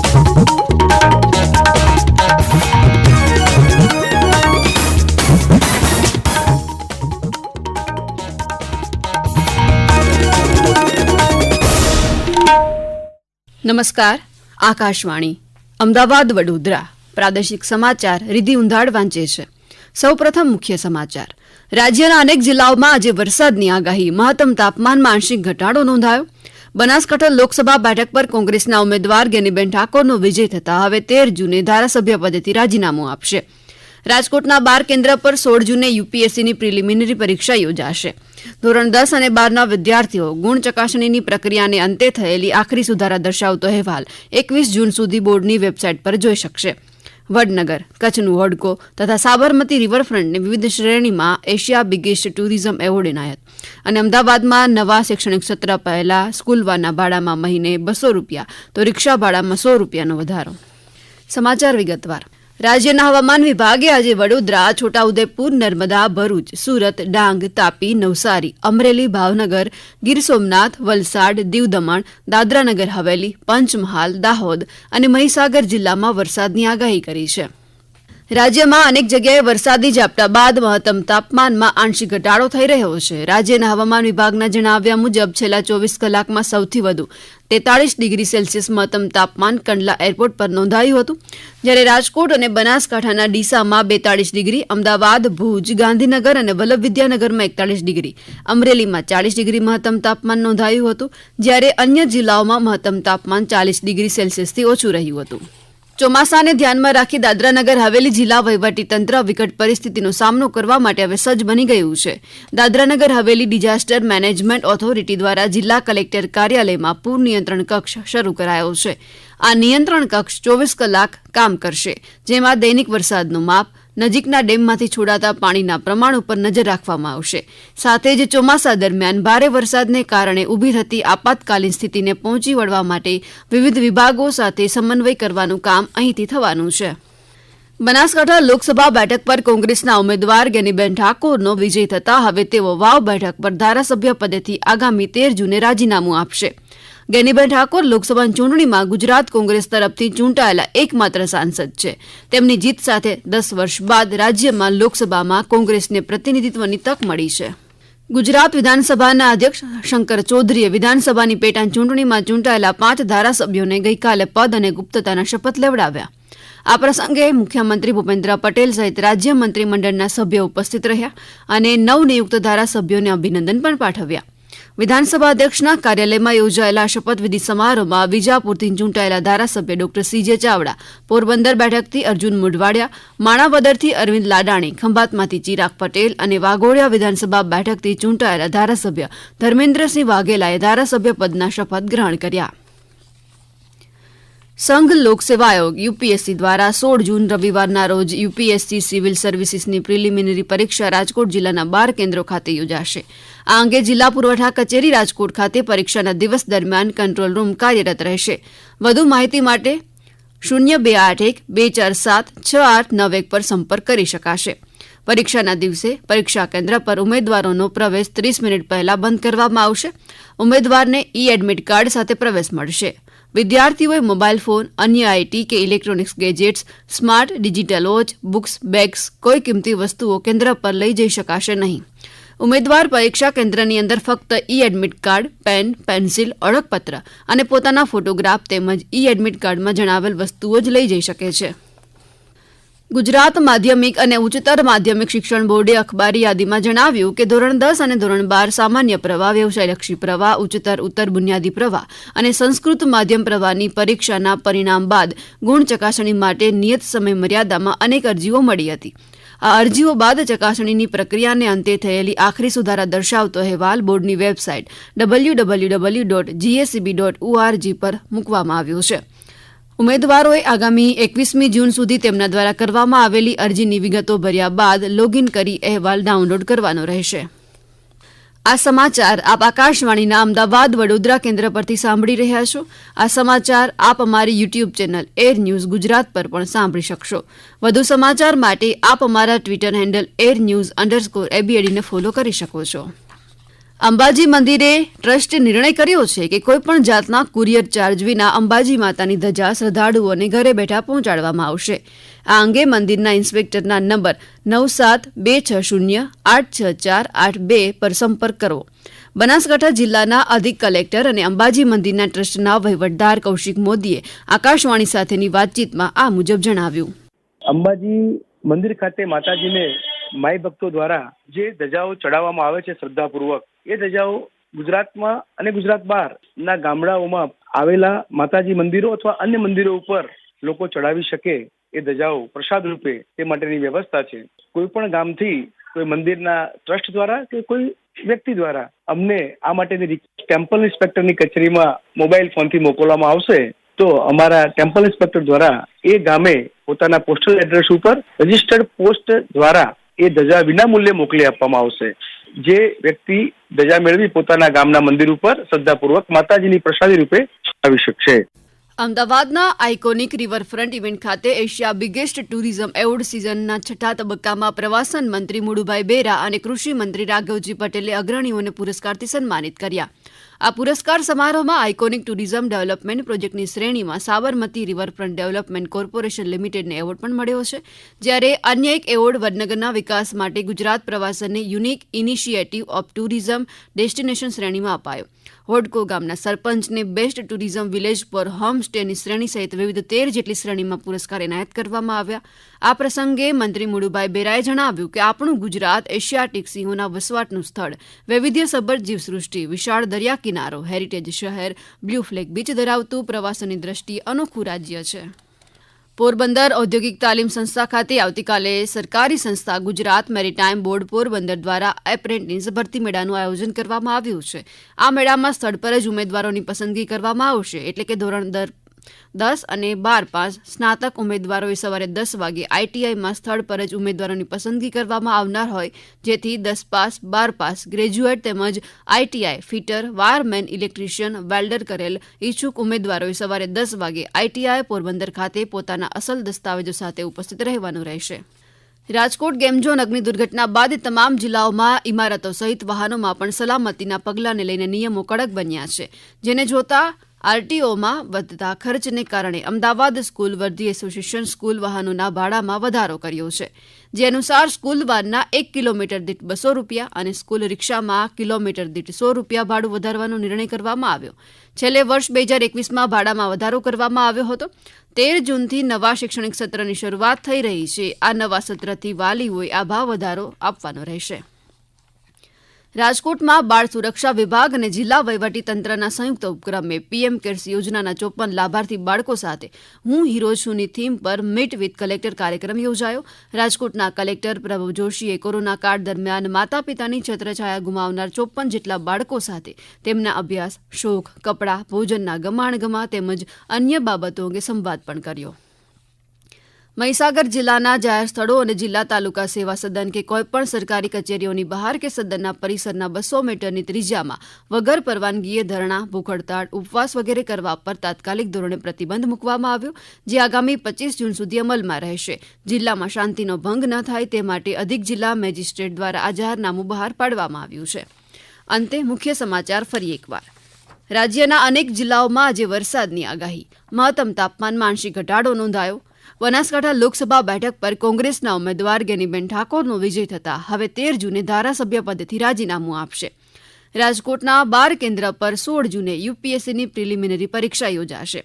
નમસ્કાર. આકાશવાણી અમદાવાદ વડોદરા પ્રાદેશિક સમાચાર રિધિ ઉંધાડ વાંચે છે. સૌપ્રથમ મુખ્ય સમાચાર. રાજ્યના અનેક જિલ્લાઓમાં આજે વરસાદની આગાહી, મહત્તમ તાપમાનમાં આંશિક ઘટાડો નોંધાયો. બનાસકાંઠા લોકસભા બેઠક પર કોંગ્રેસના ઉમેદવાર ગેનીબેન ઠાકોરનો વિજય થતા હવે 13 જૂને ધારાસભ્ય પદેથી રાજીનામું આપશે. રાજકોટના 12 કેન્દ્ર પર 16 જૂને યુપીએસસીની પ્રિલિમિનરી પરીક્ષા યોજાશે. ધોરણ 10 અને 12ના વિદ્યાર્થીઓ ગુણ ચકાસણીની પ્રક્રિયાને અંતે થયેલી આખરી સુધારા દર્શાવતો અહેવાલ 21 જૂન સુધી બોર્ડની વેબસાઇટ પર જોઈ શકશે. વડનગર, કચ્છનું હોડકો તથા સાબરમતી રિવરફ્રન્ટને વિવિધ શ્રેણીમાં એશિયા બિગેસ્ટ ટુરિઝમ એવોર્ડ એનાયત. અને અમદાવાદમાં નવા શૈક્ષણિક સત્ર પહેલા સ્કૂલ વાનના ભાડામાં મહિને ₹200 તો રિક્ષા ભાડામાં ₹100નો વધારો. સમાચાર વિગતવાર. રાજ્યના હવામાન વિભાગે આજે વડોદરા, છોટાઉદેપુર, નર્મદા, ભરૂચ, સુરત, ડાંગ, તાપી, નવસારી, અમરેલી, ભાવનગર, ગીર સોમનાથ, વલસાડ, દીવ દમણ, દાદરાનગર હવેલી, પંચમહાલ, દાહોદ અને મહીસાગર જિલ્લામાં વરસાદની આગાહી કરી છે. રાજ્યમાં અનેક જગ્યાએ વરસાદી ઝાપટા બાદ મહત્તમ તાપમાનમાં આંશિક ઘટાડો થઈ રહ્યો છે. રાજ્યના હવામાન વિભાગના જણાવ્યા મુજબ છેલ્લા 24 કલાકમાં સૌથી વધુ 43 ડિગ્રી સેલ્સિયસ મહત્તમ તાપમાન કંડલા એરપોર્ટ પર નોંધાયું હતું, જ્યારે રાજકોટ અને બનાસકાંઠાના ડીસામાં 42 ડિગ્રી, અમદાવાદ, ભુજ, ગાંધીનગર અને વલ્લભ વિદ્યાનગરમાં 41 ડિગ્રી, અમરેલીમાં 40 ડિગ્રી મહત્તમ તાપમાન નોંધાયું હતું, જ્યારે અન્ય જિલ્લાઓમાં મહત્તમ તાપમાન 40 ડિગ્રી સેલ્સિયસથી ઓછું રહ્યું હતું. ચોમાસાને ધ્યાનમાં રાખી દાદરાનગર હવેલી જિલ્લા વહીવટીતંત્ર વિકટ પરિસ્થિતિનો સામનો કરવા માટે હવે સજ્જ બની ગયું છે. Dadra Nagar Haveli disaster management authority દ્વારા જિલ્લા કલેક્ટર કાર્યાલયમાં પૂર નિયંત્રણ કક્ષ શરૂ કરાયો છે. આ નિયંત્રણ કક્ષ 24 કલાક કામ કરશે, જેમાં દૈનિક વરસાદનું માપ, નજીકના ડેમમાંથી છોડાતા પાણીના પ્રમાણ ઉપર નજર રાખવામાં આવશે. સાથે જ ચોમાસા દરમિયાન ભારે વરસાદને કારણે ઊભી થતી આપાતકાલીન સ્થિતિને પહોંચી વળવા માટે વિવિધ વિભાગો સાથે સમન્વય કરવાનું કામ અહીંથી થવાનું છે. બનાસકાંઠા લોકસભા બેઠક પર કોંગ્રેસના ઉમેદવાર ગેનીબેન ઠાકોરનો વિજય થતા હવે તેઓ વાવ બેઠક પર ધારાસભ્ય પદેથી આગામી 13 જૂને રાજીનામું આપશે. ગેનીબેન ઠાકોર લોકસભા ચૂંટણીમાં ગુજરાત કોંગ્રેસ તરફથી ચૂંટાયેલા એકમાત્ર સાંસદ છે. તેમની જીત સાથે 10 વર્ષ બાદ રાજ્યમાં લોકસભામાં કોંગ્રેસને પ્રતિનિધિત્વની તક મળી છે. ગુજરાત વિધાનસભાના અધ્યક્ષ શંકર ચૌધરીએ વિધાનસભાની પેટા ચૂંટણીમાં ચૂંટાયેલા 5 ધારાસભ્યોને ગઈકાલે પદ અને ગુપ્તતાના શપથ લેવડાવ્યા. આ પ્રસંગે મુખ્યમંત્રી ભૂપેન્દ્ર પટેલ સહિત રાજ્ય મંત્રીમંડળના સભ્યો ઉપસ્થિત રહ્યા અને નવનિયુક્ત ધારાસભ્યોને અભિનંદન પણ પાઠવ્યા. વિધાનસભા અધ્યક્ષના કાર્યાલયમાં યોજાયેલા શપથવિધિ સમારોહમાં વિજાપુરથી ચૂંટાયેલા ધારાસભ્ય ડોક્ટર સીજે ચાવડા, પોરબંદર બેઠકથી અર્જુન મુઢવાડિયા, માણાવદરથી અરવિંદ લાડાણી, ખંભાતમાંથી ચિરાગ પટેલ અને વાઘોડિયા વિધાનસભા બેઠકથી ચૂંટાયેલા ધારાસભ્ય ધર્મેન્દ્રસિંહ વાઘેલાએ ધારાસભ્ય પદના શપથ ગ્રહણ કર્યા. સંઘ લોકસેવા આયોગ યુપીએસસી દ્વારા 16 જૂન રવિવારના રોજ યુપીએસસી સિવિલ સર્વિસીસની પ્રિલિમિનરી પરીક્ષા રાજકોટ જિલ્લાના 12 કેન્દ્રો ખાતે યોજાશે. આ અંગે જિલ્લા પુરવઠા કચેરી રાજકોટ ખાતે પરીક્ષાના દિવસ દરમિયાન કંટ્રોલ રૂમ કાર્યરત રહેશે. વધુ માહિતી માટે 0281 247 6891 પર સંપર્ક કરી શકાશે. પરીક્ષાના દિવસે પરીક્ષા કેન્દ્ર પર ઉમેદવારોનો પ્રવેશ 30 મિનિટ પહેલા બંધ કરવામાં આવશે. ઉમેદવારને એડમિટ કાર્ડ સાથે પ્રવેશ મળશે. વિદ્યાર્થીઓએ મોબાઈલ ફોન, અન્ય આઈટી કે electronics gadgets, smart digital watch, books, bags, કોઈ કિંમતી વસ્તુઓ કેન્દ્ર પર લઈ જઈ શકાશે નહીં. ઉમેદવાર પરીક્ષા કેન્દ્રની અંદર ફક્ત એડમિટ કાર્ડ, પેન, પેન્સિલ, ઓળખપત્ર અને પોતાના ફોટોગ્રાફ તેમજ એડમિટ કાર્ડમાં જણાવેલ વસ્તુઓ જ લઈ જઈ શકે છે. ગુજરાત માધ્યમિક અને ઉચ્ચતર માધ્યમિક શિક્ષણ બોર્ડે અખબારી યાદીમાં જણાવ્યું કે ધોરણ 10 અને ધોરણ 12 સામાન્ય પ્રવાહ, વ્યવસાયલક્ષી પ્રવાહ, ઉચ્ચતર બુનિયાદી પ્રવાહ અને સંસ્કૃત માધ્યમ પ્રવાહની પરીક્ષાના પરિણામ બાદ ગુણ ચકાસણી માટે નિયત સમય મર્યાદામાં અનેક અરજીઓ મળી હતી. આ અરજીઓ બાદ ચકાસણીની પ્રક્રિયાને અંતે થયેલી આખરી સુધારા દર્શાવતો અહેવાલ બોર્ડની વેબસાઇટ www.gscb.org પર મૂકવામાં આવ્યો છે. ઉમેદવારોએ આગામી 21મી જૂન સુધી તેમના દ્વારા કરવામાં આવેલી અરજીની વિગતો ભર્યા બાદ લોગિન કરી અહેવાલ ડાઉનલોડ કરવાનો રહેશે. આ સમાચાર આપ આકાશવાણીના અમદાવાદ વડોદરા કેન્દ્ર પરથી સાંભળી રહ્યા છો. આ સમાચાર આપ અમારી YouTube channel air news Gujarat પર પણ સાંભળી શકશો. વધુ સમાચાર માટે આપ અમારા ટ્વિટર હેન્ડલ airnews_abd ને ફોલો કરી શકો છો. અંબાજી મંદિરે ટ્રસ્ટે નિર્ણય કર્યો છે કે કોઈપણ જાતના કુરિયર ચાર્જ વિના અંબાજી માતાની ધજા શ્રદ્ધાળુઓને ઘરે બેઠા પહોંચાડવામાં આવશે. આ અંગે મંદિરના ઇન્સ્પેક્ટરના નંબર 9726086482 પર સંપર્ક કરવો. બનાસકાંઠા જિલ્લાના અધિક કલેક્ટર અને અંબાજી મંદિરના ટ્રસ્ટના વહીવટદાર કૌશિક મોદીએ આકાશવાણી સાથેની વાતચીતમાં આ મુજબ જણાવ્યું. અંબાજી મંદિર ખાતે માતાજીને માઈ ભક્તો દ્વારા જે ધજાઓ ચડાવવામાં આવે છે શ્રદ્ધાપૂર્વક, એ ધજાઓ ગુજરાતમાં અને ગુજરાત બહારના ગામડાઓમાં આવેલા માતાજી મંદિરો અથવા અન્ય મંદિરો ઉપર લોકો ચડાવી શકે એ ધજાઓ પ્રસાદ રૂપે તે માટેની વ્યવસ્થા છે. કોઈ પણ ગામથી કોઈ મંદિરના ટ્રસ્ટ દ્વારા કે કોઈ વ્યક્તિ દ્વારા અમને આ માટેની ટેમ્પલ ઇન્સ્પેક્ટરની કચેરીમાં મોબાઈલ ફોનથી મોકલવામાં આવશે તો અમારા ટેમ્પલ ઇન્સ્પેક્ટર દ્વારા એ ગામે પોતાના પોસ્ટલ એડ્રેસ ઉપર રજિસ્ટર્ડ પોસ્ટ દ્વારા એ ધજા વિનામૂલ્યે મોકલી આપવામાં આવશે. જે વ્યક્તિ ધજા મેળવી પોતાના ગામના મંદિર ઉપર શ્રદ્ધાપૂર્વક માતાજીની પ્રસાદી રૂપે ચડાવી શકશે. અમદાવાદના આઇકોનિક રિવરફ્રન્ટ ઇવેન્ટ ખાતે એશિયા બિગેસ્ટ ટુરિઝમ એવોર્ડ સિઝનના 6થા તબક્કામાં પ્રવાસન મંત્રી મુળુભાઈ બેરા અને કૃષિ મંત્રી રાઘવજી પટેલે અગ્રણીઓને પુરસ્કારથી સન્માનિત કર્યા. આ પુરસ્કાર સમારોહમાં આઇકોનિક ટુરિઝમ ડેવલપમેન્ટ પ્રોજેક્ટની શ્રેણીમાં સાબરમતી રિવરફ્રન્ટ ડેવલપમેન્ટ કોર્પોરેશન લિમિટેડને એવોર્ડ પણ મળ્યો છે, જ્યારે અન્ય એક એવોર્ડ વડનગરના વિકાસ માટે ગુજરાત પ્રવાસનને unique initiative of tourism destination શ્રેણીમાં અપાયો. હોડકો ગામના સરપંચને બેસ્ટ ટુરિઝમ વિલેજ પર હોમ સ્ટેની શ્રેણી સહિત વિવિધ 13 જેટલી શ્રેણીમાં પુરસ્કાર એનાયત કરવામાં આવ્યા. આ પ્રસંગે મંત્રી મુળુભાઈ બેરાએ જણાવ્યું કે આપણું ગુજરાત એશિયાટિક સિંહોના વસવાટનું સ્થળ, વૈવિધ્યસભર જીવસૃષ્ટિ, વિશાળ દરિયા કિનારો, હેરિટેજ શહેર, બ્લુ ફ્લેગ બીચ ધરાવતું પ્રવાસનની દ્રષ્ટિએ અનોખું રાજ્ય છે. પોરબંદર ઔદ્યોગિક તાલીમ સંસ્થા ખાતે આવતીકાલે સરકારી સંસ્થા ગુજરાત મેરીટાઈમ બોર્ડ પોરબંદર દ્વારા એપ્રેન્ટિસ ભરતી મેળાનું આયોજન કરવામાં આવ્યું છે. આ મેળામાં સ્થળ પર જ ઉમેદવારોની પસંદગી કરવામાં આવશે, એટલે કે ધોરણ 10 અને 12 પાસ સ્નાતક ઉમેદવારોએ સવારે 10 વાગે આઈટીઆઈમાં સ્થળ પર જ ઉમેદવારોની પસંદગી કરવામાં આવનાર હોય, જેથી 10 પાસ 12 પાસ ગ્રેજ્યુએટ તેમજ ITI fitter, wireman, electrician, welder કરેલ ઈચ્છુક ઉમેદવારોએ સવારે 10 વાગે આઈટીઆઈ પોરબંદર ખાતે પોતાના અસલ દસ્તાવેજો સાથે ઉપસ્થિત રહેવાનું રહેશે. રાજકોટ ગેમઝોન અગ્નિ દુર્ઘટના બાદ તમામ જિલ્લાઓમાં ઇમારતો સહિત વાહનોમાં પણ સલામતીના પગલાંને લઈને નિયમો કડક બન્યા છે, જેને જોતા આરટીઓમાં વધતા ખર્ચને કારણે અમદાવાદ સ્કૂલ વર્ધી એસોસિએશન સ્કૂલ વાહનોના ભાડામાં વધારો કર્યો છે, જે અનુસાર સ્કૂલ વાનના 1 કિલોમીટર દીઠ 200 રૂપિયા અને સ્કૂલ રિક્ષામાં કિલોમીટર દીઠ 100 રૂપિયા ભાડું વધારવાનો નિર્ણય કરવામાં આવ્યો. છેલ્લે વર્ષ 2021માં ભાડામાં વધારો કરવામાં આવ્યો હતો. 13 જૂનથી નવા શૈક્ષણિક સત્રની શરૂઆત થઈ રહી છે. આ નવા સત્રથી વાલીઓએ આ ભાવ વધારો આપવાનો રહેશે. રાજકોટમાં બાળ સુરક્ષા વિભાગ અને જિલ્લા વહીવટી તંત્રના સંયુક્ત ઉપક્રમે પીએમ કેર્સ યોજનાના 54 લાભાર્થી બાળકો સાથે હું હીરો છુંની થીમ પર મીટ વિથ કલેક્ટર કાર્યક્રમ યોજાયો. રાજકોટના કલેક્ટર પ્રભવ જોશીએ કોરોના કાળ દરમિયાન માતા પિતાની છત્રછાયા ગુમાવનાર 54 જેટલા બાળકો સાથે તેમના અભ્યાસ, શોખ, કપડાં, ભોજનના ગમાણગમા તેમજ અન્ય બાબતો અંગે સંવાદ પણ કર્યો. મહીસાગર જિલ્લાના જાહેર સ્થળો અને જિલ્લા તાલુકા સેવા સદન કે કોઈપણ સરકારી કચેરીઓની બહાર કે સદનના પરિસરના 200 મીટરની ત્રિજ્યામાં વગર પરવાનગીએ ધરણા, ભૂખ હડતાળ, ઉપવાસ વગેરે કરવા પર તાત્કાલિક ધોરણે પ્રતિબંધ મૂકવામાં આવ્યો, જે આગામી 25 જૂન સુધી અમલમાં રહેશે. જિલ્લામાં શાંતિનો ભંગ ન થાય તે માટે અધિક જિલ્લા મેજિસ્ટ્રેટ દ્વારા આ જાહેરનામું બહાર પાડવામાં આવ્યું છે. અંતે મુખ્ય સમાચાર ફરી એકવાર. રાજ્યના અનેક જિલ્લાઓમાં આજે વરસાદની આગાહી. મહત્તમ તાપમાનમાં આંશિક ઘટાડો નોંધાયો. બનાસકાંઠા લોકસભા બેઠક પર કોંગ્રેસના ઉમેદવાર ગેનીબેન ઠાકોરનો વિજય થતાં હવે 13 જૂને ધારાસભ્ય પદેથી રાજીનામું આપશે. રાજકોટના 12 કેન્દ્ર પર 16 જૂને યુપીએસસીની પ્રિલિમિનરી પરીક્ષા યોજાશે.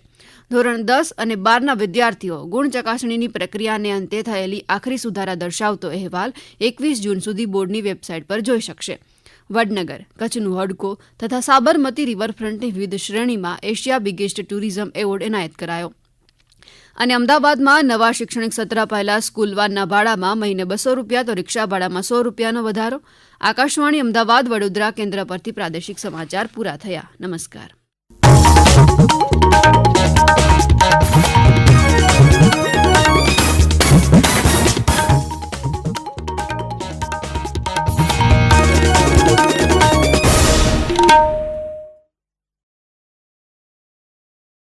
ધોરણ 10 અને 12ના વિદ્યાર્થીઓ ગુણ ચકાસણીની પ્રક્રિયાને અંતે થયેલી આખરી સુધારા દર્શાવતો અહેવાલ 21 જૂન સુધી બોર્ડની વેબસાઇટ પર જોઈ શકશે. વડનગર, કચ્છનું હડકો તથા સાબરમતી રિવરફ્રન્ટની વિવિધ શ્રેણીમાં એશિયા બિગેસ્ટ ટુરિઝમ એવોર્ડ એનાયત કરાયો. અને અમદાવાદમાં નવા શૈક્ષણિક સત્ર પહેલા સ્કૂલ વાનના ભાડામાં મહિને 200 રૂપિયા તો રિક્ષા ભાડામાં 100 રૂપિયાનો વધારો. આકાશવાણી અમદાવાદ વડોદરા કેન્દ્ર પરથી પ્રાદેશિક સમાચાર પૂરા થયા. નમસ્કાર.